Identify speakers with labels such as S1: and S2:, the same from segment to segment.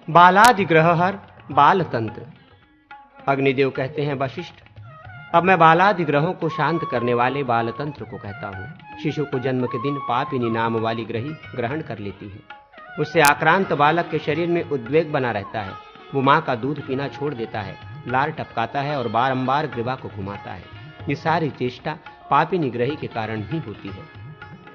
S1: बालादिग्रहहर बालतंत्र। अग्निदेव कहते हैं, वशिष्ठ, अब मैं बालादिग्रहों को शांत करने वाले बालतंत्र को कहता हूँ। शिशु को जन्म के दिन पापिनी नाम वाली ग्रही ग्रहण कर लेती है। उससे आक्रांत बालक के शरीर में उद्वेग बना रहता है। वो माँ का दूध पीना छोड़ देता है, लार टपकाता है और बारंबार ग्रीवा को घुमाता है। ये सारी चेष्टा पापिनी ग्रही के कारण ही होती है।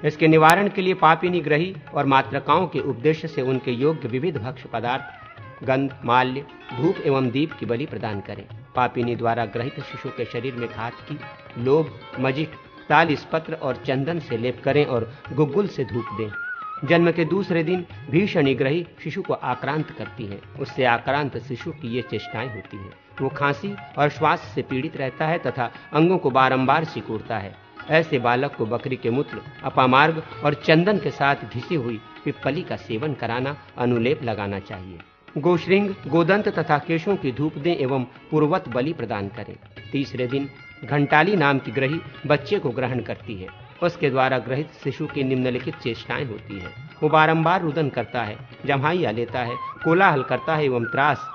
S1: इसके निवारण के लिए पापिनी ग्रही और मातृकाओं के उपदेश से उनके योग्य विविध भक्ष्य पदार्थ, गंध, माल्य, धूप एवं दीप की बलि प्रदान करें। पापिनी द्वारा ग्रहित शिशु के शरीर में घातकी, लोभ, मजिठ, तालिस पत्र और चंदन से लेप करें और गुग्गुल से धूप दें। जन्म के दूसरे दिन भीषणी ग्रही शिशु को आक्रांत करती है। उससे आक्रांत शिशु की ये चेष्टाएं होती हैं। वो खांसी और श्वास से पीड़ित रहता है तथा अंगों को बारंबार सिकोड़ता है। ऐसे बालक को बकरी के मूत्र, अपामार्ग और चंदन के साथ घिसी हुई पिप्पली का सेवन कराना, अनुलेप लगाना चाहिए। गोश्रृंग, गोदंत तथा केशों की धूप दें एवं पूर्वत बलि प्रदान करें। तीसरे दिन घंटाली नाम की ग्रही बच्चे को ग्रहण करती है। उसके द्वारा ग्रहित शिशु की निम्नलिखित चेष्टाएं होती है। वो बारंबार रुदन करता है, जम्हाइया लेता है, कोलाहल करता है एवं त्रास,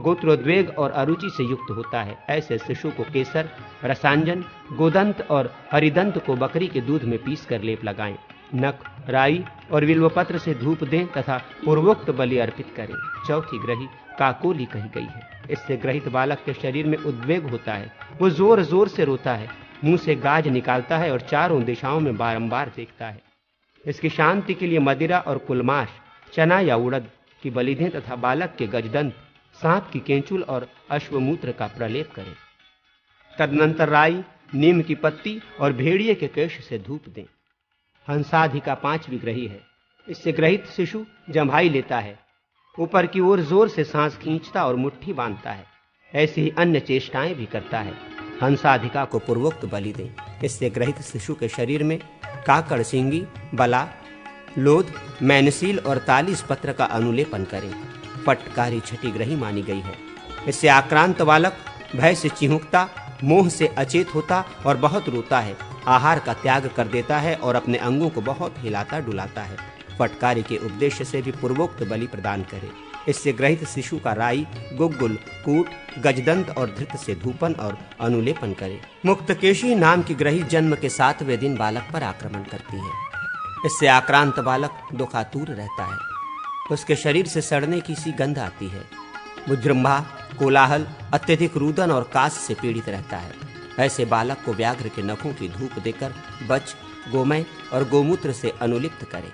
S1: गोत्रोद्वेग और अरुचि से युक्त होता है। ऐसे शिशु को केसर, रसांजन, गोदंत और हरिदंत को बकरी के दूध में पीस कर लेप लगाएं। नक, राई और बिल्वपत्र से धूप दें तथा पूर्वोक्त बलि अर्पित करें। चौथी ग्रही काकोली कही गई है। इससे ग्रहित बालक के शरीर में उद्वेग होता है। वो जोर जोर से रोता है, मुंह से गाज निकालता है और चारों दिशाओं में बारंबार देखता है। इसकी शांति के लिए मदिरा और कुलमाश, चना या उड़द की बलि दें तथा बालक के गजदंत, सांप की केंचुल और अश्वमूत्र का प्रलेप करें। तदनंतर राई, नीम की पत्ती और भेड़िए के केश से धूप दें। हंसाधिका पांचवी ग्रही है। इससे ग्रहित शिशु जम्हाई लेता है, ऊपर की ओर जोर से सांस खींचता और मुट्ठी बांधता है। ऐसी ही अन्य चेष्टाएं भी करता है। हंसाधिका को पूर्वोक्त बलि दें। इससे ग्रहित शिशु के शरीर में काकड़ सिंगी, बला, लोध, मैनसील और तालिस पत्र का अनुलेपन करें। फटकारी छठी ग्रही मानी गई है। इससे आक्रांत बालक भय से चिहुकता, मोह से अचेत होता और बहुत रोता है। आहार का त्याग कर देता है और अपने अंगों को बहुत हिलाता डुलाता है। फटकारी के उपदेश से भी पूर्वोक्त बलि प्रदान करें। इससे ग्रहित शिशु का राई, गुग्गुल, कूट, गजदंत और धृत से धूपन और अनुलेपन करें। मुक्तकेशी नाम की ग्रही जन्म के 7वें दिन बालक पर आक्रमण करती है। इससे आक्रांत बालक दुखातुर रहता है। उसके शरीर से सड़ने की सी गंध आती है। वो जृंभा, कोलाहल, अत्यधिक रुदन और कास से पीड़ित रहता है। ऐसे बालक को व्याघ्र के नखों की धूप देकर बच, गोमय और गोमूत्र से अनुलिप्त करें।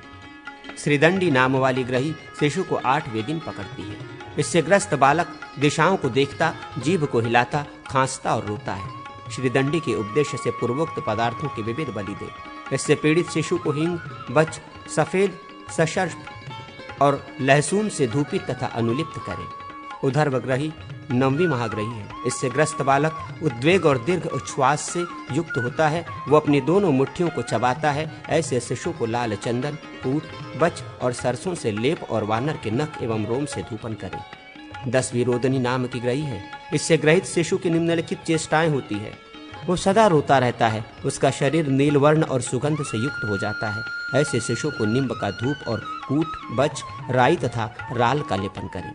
S1: श्रीदंडी नाम वाली ग्रही शिशु को 8वें दिन पकड़ती है। इससे ग्रस्त बालक दिशाओं को देखता, जीभ को हिलाता, खांसता और रोता है। श्रीदंडी के उपदेश से पूर्वोक्त पदार्थों की विविध बलि दे। इससे पीड़ित शिशु को हिंग, बच, सफेद, सशर्प और लहसुन से धूपित तथा अनुलिप्त करें। उधर्व ग्रही 9वीं महाग्रही है। इससे ग्रस्त बालक उद्वेग और दीर्घ उच्छ्वास से युक्त होता है। वो अपनी दोनों मुट्ठियों को चबाता है। ऐसे शिशु को लाल चंदन, पूत, बच और सरसों से लेप और वानर के नख एवं रोम से धूपन करें। 10वीं रोदनी नाम की ग्रही है। इससे ग्रहित शिशु की निम्नलिखित चेष्टाएं होती है। वो सदा रोता रहता है। उसका शरीर नीलवर्ण और सुगंध से युक्त हो जाता है। ऐसे शिशु को निम्ब का धूप और कूट, बच, राई तथा राल का लेपन करें।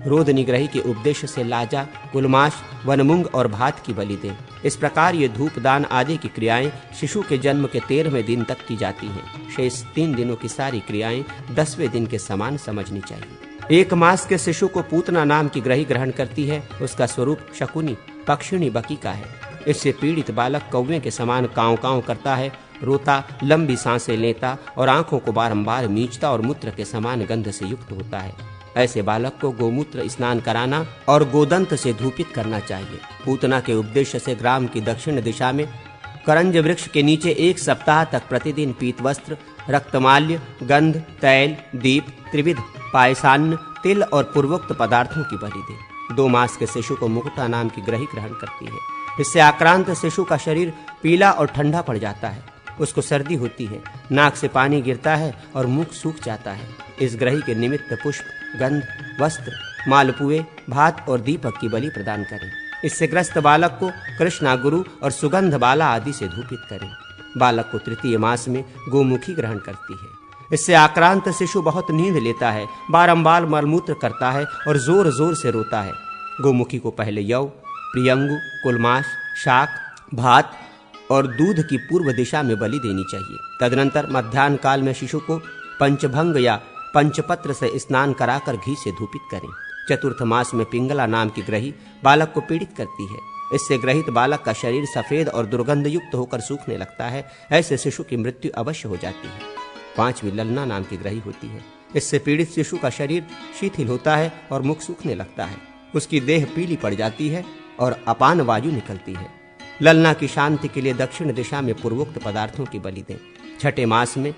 S1: रोदनी ग्रही के उपदेश से लाजा, कुलमाश, वनमुंग और भात की बलि दें। इस प्रकार ये धूप दान आदि की क्रियाएं शिशु के जन्म के 13वें दिन तक की जाती हैं। शेष 3 दिनों की सारी क्रियाएं 10वें दिन के समान समझनी चाहिए। 1 मास के शिशु को पूतना नाम की ग्रही ग्रहण करती है। उसका स्वरूप शकुनी, पक्षिणी बकी का है। इससे पीड़ित बालक कौवे के समान कांव कांव करता है, रोता, लंबी सांसें लेता और आंखों को बारंबार मींचता और मूत्र के समान गंध से युक्त होता है। ऐसे बालक को गोमूत्र स्नान कराना और गोदंत से धूपित करना चाहिए। पूतना के उपदेश से ग्राम की दक्षिण दिशा में करंज वृक्ष के नीचे 1 सप्ताह तक प्रतिदिन पीत वस्त्र, रक्तमाल्य, गंध, तैल, दीप, त्रिविध, पायसान्न, तिल और पूर्वोक्त पदार्थों की बलि दे। 2 मास के शिशु को मुकुटा नाम की ग्रही ग्रहण करती है। इससे आक्रांत शिशु का शरीर पीला और ठंडा पड़ जाता है। उसको सर्दी होती है, नाक से पानी गिरता है और मुख सूख जाता है। इस ग्रही के निमित्त पुष्प, गंध, वस्त्र, मालपुए, भात और दीपक की बलि प्रदान करें। इससे ग्रस्त बालक को कृष्णा गुरु और सुगंध बाला आदि से धूपित करें। बालक को 3य मास में गोमुखी ग्रहण करती है। इससे आक्रांत शिशु बहुत नींद लेता है, बारंबार मलमूत्र करता है और जोर जोर से रोता है। गोमुखी को पहले यव, प्रियंगु, कुलमाश, शाक, भात और दूध की पूर्व दिशा में बलि देनी चाहिए। तदनंतर मध्याह्न काल में शिशु को पंचभंग या पंचपत्र से स्नान कराकर घी से धूपित करें। चतुर्थ मास में पिंगला नाम की ग्रही बालक को पीड़ित करती है। इससे ग्रहित बालक का शरीर सफेद और दुर्गंध युक्त होकर सूखने लगता है। ऐसे शिशु की मृत्यु अवश्य हो जाती है। पांचवी ललना नाम की ग्रही होती है। इससे पीड़ित शिशु का शरीर शिथिल होता है और मुख सूखने लगता है। उसकी देह पीली पड़ जाती है और अपान वायु निकलती है। ललना की शांति के लिए दक्षिण दिशा में पूर्वोक्त पदार्थों की बलि दें। छठे मास में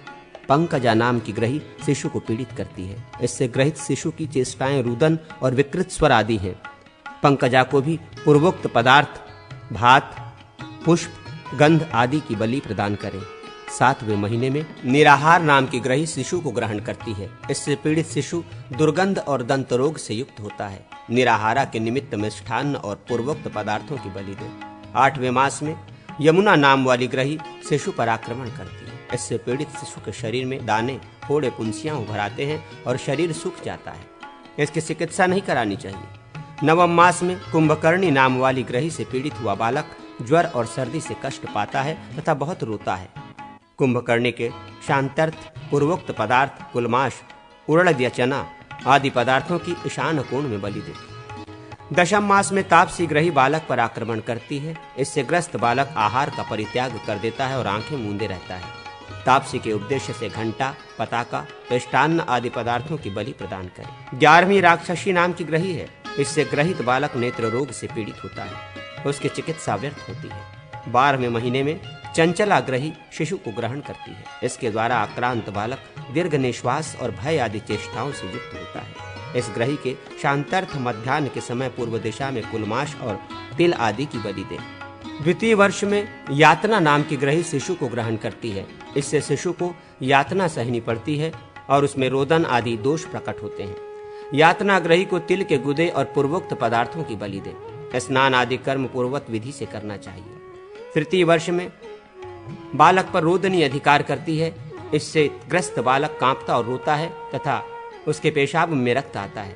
S1: पंकजा नाम की ग्रही शिशु को पीड़ित करती है। इससे ग्रहित शिशु की चेष्टाएं रुदन और विकृत स्वर आदि हैं। पंकजा को भी पूर्वोक्त पदार्थ भात, पुष्प, गंध आदि की बलि प्रदान करें। 7वें महीने में निराहार नाम की ग्रही शिशु को ग्रहण करती है। इससे पीड़ित शिशु दुर्गंध और दंत रोग से युक्त होता है। निराहारा के निमित्त मिष्ठान्न और पूर्वोक्त पदार्थों की बलि दें। 8वें मास में यमुना नाम वाली ग्रही शिशु पर आक्रमण करती है। इससे पीड़ित शिशु के शरीर में दाने, फोड़े, पुंसियां उभर आते हैं और शरीर सूख जाता है। इसकी चिकित्सा नहीं करानी चाहिए। 9वें मास में कुंभकर्णी नाम वाली ग्रही से पीड़ित हुआ बालक ज्वर और सर्दी से कष्ट पाता है तथा बहुत रोता है। कुंभकर्णी के शांत्यर्थ पूर्वोक्त पदार्थ कुलमाश, उड़द या चना आदि पदार्थों की ईशान कोण में बलि दें। 10वें मास में तापसी ग्रही बालक पर आक्रमण करती है। इससे ग्रस्त बालक आहार का परित्याग कर देता है और आंखें मूंदे रहता है। तापसी के उद्देश्य से घंटा, पताका, मिष्टान्न आदि पदार्थों की बलि प्रदान करें। 11वीं राक्षसी नाम की ग्रही है। इससे ग्रहित बालक नेत्र रोग से पीड़ित होता है। उसकी चिकित्सा व्यर्थ होती है। 12वें महीने में चंचला ग्रही शिशु को ग्रहण करती है। इसके द्वारा आक्रांत बालक दीर्घ निश्वास और भय आदि चेष्टाओं से युक्त होता है। इस ग्रही के शांत्यर्थ मध्याह्न के समय पूर्व दिशा में कुलमाश और तिल आदि की बलि दें। द्वितीय वर्ष में यातना नाम की ग्रही शिशु को ग्रहण करती है। इससे शिशु को यातना सहनी पड़ती है और उसमें रोदन आदि दोष प्रकट होते हैं। यातना ग्रही को तिल के गुदे और पूर्वोक्त पदार्थों की बलि दें। स्नान आदि कर्म पूर्ववत विधि से करना चाहिए। तृतीय वर्ष में बालक पर रोदनी अधिकार करती है। इससे ग्रस्त बालक कांपता और रोता है तथा उसके पेशाब में रक्त आता है।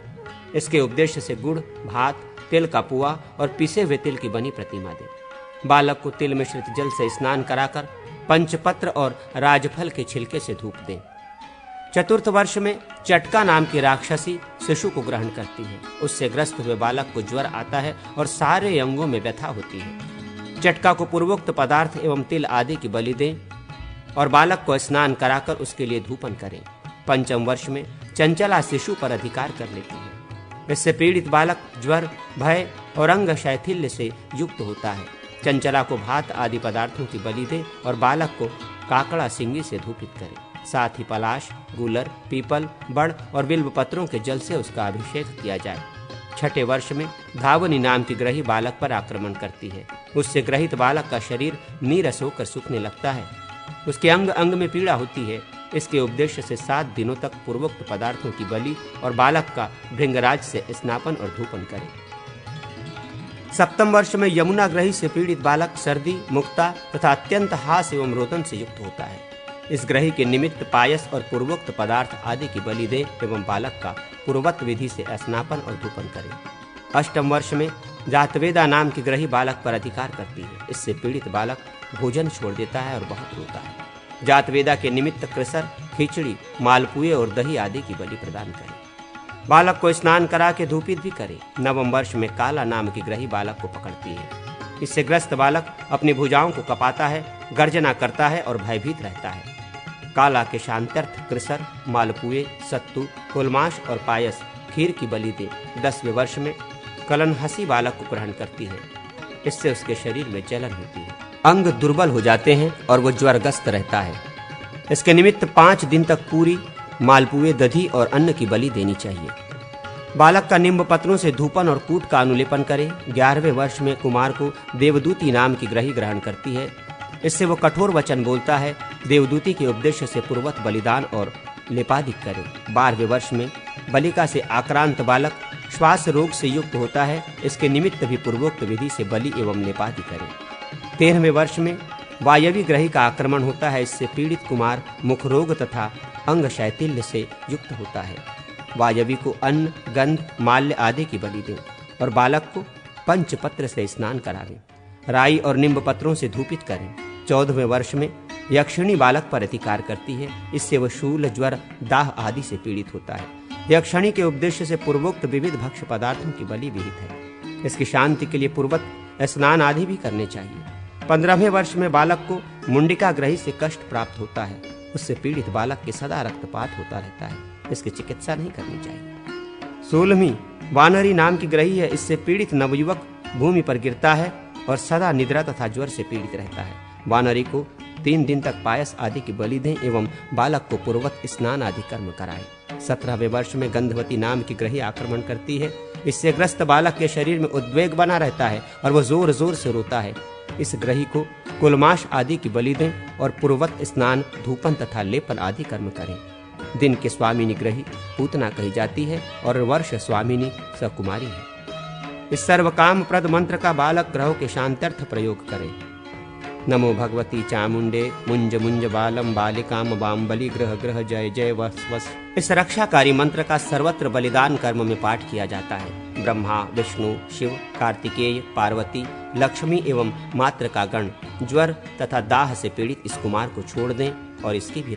S1: इसके उद्देश्य से गुड़, भात, तिल का पुआ और पिसे हुए तिल की बनी प्रतिमा दें। बालक को तिल मिश्रित जल से स्नान कराकर पंचपत्र और राजफल के छिलके से धूप दें। चतुर्थ वर्ष में चटका नाम की राक्षसी शिशु को ग्रहण करती है। उससे ग्रस्त हुए बालक को ज्वर आता है और सारे अंगों में व्यथा होती है। चटका को पूर्वोक्त पदार्थ एवं तिल आदि की बलि दें और बालक को स्नान कराकर उसके लिए धूपन करें। 5वें वर्ष में चंचला शिशु पर अधिकार कर लेती है। इससे पीड़ित बालक ज्वर, भय और अंग शैथिल्य से युक्त होता है। चंचला को भात आदि पदार्थों की बलि दे और बालक को काकड़ा सिंगी से धूपित करें। साथ ही पलाश, गूलर, पीपल, बड़ और बिल्व पत्रों के जल से उसका अभिषेक किया जाए। 6ठे वर्ष में धावनी नाम की ग्रही बालक पर आक्रमण करती है। उससे ग्रहित बालक का शरीर नीरस होकर सूखने लगता है। उसके अंग अंग में पीड़ा होती है। इसके उद्देश्य से 7 दिनों तक पूर्वोक्त पदार्थों की बलि और बालक का भृंगराज से स्नापन और धूपन करें। 7वें वर्ष में यमुना ग्रही से पीड़ित बालक सर्दी, मुक्ता तथा अत्यंत हास एवं रोदन से युक्त होता है। इस ग्रही के निमित्त पायस और पूर्वोक्त पदार्थ आदि की बलि दे एवं बालक का पूर्ववत विधि से स्नापन और धूपन करें। 8वें वर्ष में जातवेदा नाम की ग्रही बालक पर अधिकार करती है। इससे पीड़ित बालक भोजन छोड़ देता है और बहुत रोता है। जातवेदा के निमित्त कृसर, खिचड़ी, मालपुए और दही आदि की बलि प्रदान करें। बालक को स्नान करा के धूपित भी करें। 9वें वर्ष में काला नाम की ग्रही बालक को पकड़ती है। इससे ग्रस्त बालक अपनी भुजाओं को कपाता है, गर्जना करता है और भयभीत रहता है। काला के शांत्यर्थ कृसर, मालपुए, सत्तू, कुलमाश और पायस, खीर की बलि दे। 10वें वर्ष में कलनहसी बालक को ग्रहण करती है। इससे उसके शरीर में जलन होती है, अंग दुर्बल हो जाते हैं और वो ज्वरग्रस्त रहता है। इसके निमित्त 5 दिन तक पूरी, मालपुए, दधी और अन्न की बलि देनी चाहिए। बालक का निम्ब पत्रों से धूपन और कूट का अनुलेपन करें। 11वें वर्ष में कुमार को देवदूती नाम की ग्रही ग्रहण करती है। इससे वो कठोर वचन बोलता है। देवदूती के उद्देश्य से पूर्वत बलिदान और लेपादिक करें। 12वें वर्ष में बलिका से आक्रांत बालक श्वास रोग से युक्त होता है। इसके निमित्त भी पूर्वोक्त विधि से बलि एवं लेपादि करें। 13वें वर्ष में वायवी ग्रही का आक्रमण होता है। इससे पीड़ित कुमार मुख रोग तथा अंग शैथिल्य से युक्त होता है। वायवी को अन्न, गंध, माल्य आदि की बलि दें और बालक को पंचपत्र से स्नान करावें। राई और नींब पत्रों से धूपित करें। 14वें वर्ष में यक्षिणी बालक पर अधिकार करती है। इससे वह शूल, ज्वर, दाह आदि से पीड़ित होता है। यक्षिणी के उपदेश से पूर्वोक्त विविध भक्ष्य पदार्थों की बलि विहित है। इसकी शांति के लिए पूर्वत स्नान आदि भी करने चाहिए। 15वें वर्ष में बालक को मुंडिका ग्रही से कष्ट प्राप्त होता है। उससे पीड़ित बालक के सदा रक्तपात होता रहता है। इसकी चिकित्सा नहीं करनी चाहिए। 16वीं वानरी नाम की ग्रही है। इससे पीड़ित नवयुवक भूमि पर गिरता है और सदा निद्रा तथा ज्वर से पीड़ित रहता है। वानरी को 3 दिन तक पायस आदि की बलि दें एवं बालक को पूर्वत स्नान आदि कर्म कराएं। 17वें वर्ष में गंधवती नाम की ग्रही आक्रमण करती है। इससे ग्रस्त बालक के शरीर में उद्वेग बना रहता है और वह जोर जोर से रोता है। इस ग्रही को कुलमाश आदि की बलि दें और पूर्वत स्नान, धूपन तथा लेपन आदि कर्म करें। दिन के स्वामिनी ग्रही पूतना कही जाती है और वर्ष स्वामिनी सकुमारी है। इस सर्वकाम प्रद मंत्र का बालक ग्रहों के शांत्यर्थ प्रयोग करें। नमो भगवती चामुंडे मुंज मुंज बालम बालिकाम बाम बलि ग्रह ग्रह जय जय वस वस। इस रक्षाकारी मंत्र का सर्वत्र बलिदान कर्म में पाठ किया जाता है। ब्रह्मा, विष्णु, शिव, कार्तिकेय, पार्वती, लक्ष्मी एवं मातृका गण ज्वर तथा दाह से पीड़ित इस कुमार को छोड़ दें और इसकी भी